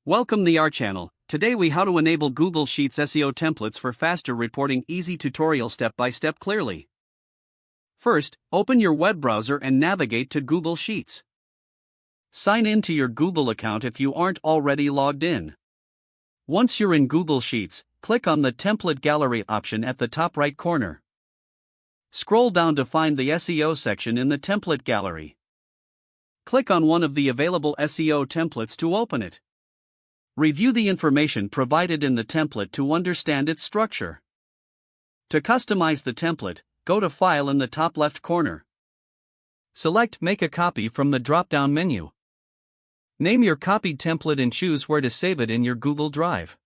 Welcome to our channel. Today we how to enable Google Sheets SEO templates for faster reporting. Easy tutorial step by step clearly. First, open your web browser and navigate to Google Sheets. Sign in to your Google account if you aren't already logged in. Once you're in Google Sheets, click on the Template Gallery option at the top right corner. Scroll down to find the SEO section in the Template Gallery. Click on one of the available SEO templates to open it. Review the information provided in the template to understand its structure. To customize the template, go to File in the top left corner. Select Make a Copy from the drop-down menu. Name your copied template and choose where to save it in your Google Drive.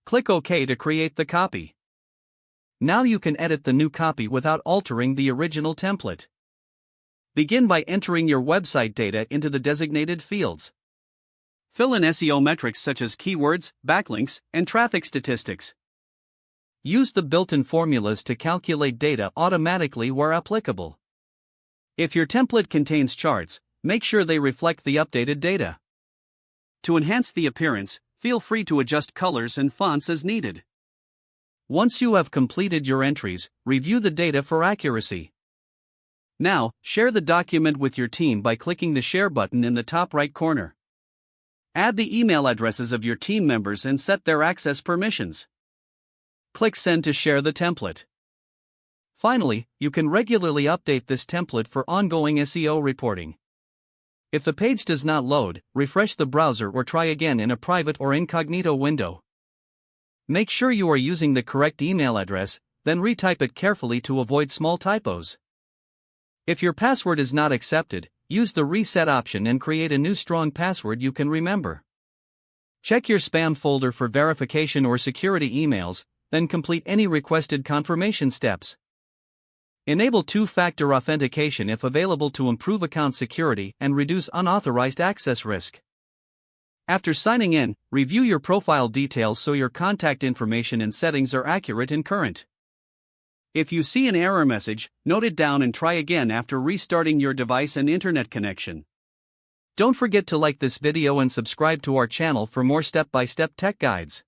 Click OK to create the copy. Now you can edit the new copy without altering the original template. Begin by entering your website data into the designated fields. Fill in SEO metrics such as keywords, backlinks, and traffic statistics. Use the built-in formulas to calculate data automatically where applicable. If your template contains charts, make sure they reflect the updated data. To enhance the appearance, feel free to adjust colors and fonts as needed. Once you have completed your entries, review the data for accuracy. Now, share the document with your team by clicking the Share button in the top right corner. Add the email addresses of your team members and set their access permissions. Click Send to share the template. Finally, you can regularly update this template for ongoing SEO reporting. If the page does not load, refresh the browser or try again in a private or incognito window. Make sure you are using the correct email address, then retype it carefully to avoid small typos. If your password is not accepted, use the Reset option and create a new strong password you can remember. Check your spam folder for verification or security emails, then complete any requested confirmation steps. Enable two-factor authentication if available to improve account security and reduce unauthorized access risk. After signing in, review your profile details so your contact information and settings are accurate and current. If you see an error message, note it down and try again after restarting your device and internet connection. Don't forget to like this video and subscribe to our channel for more step-by-step tech guides.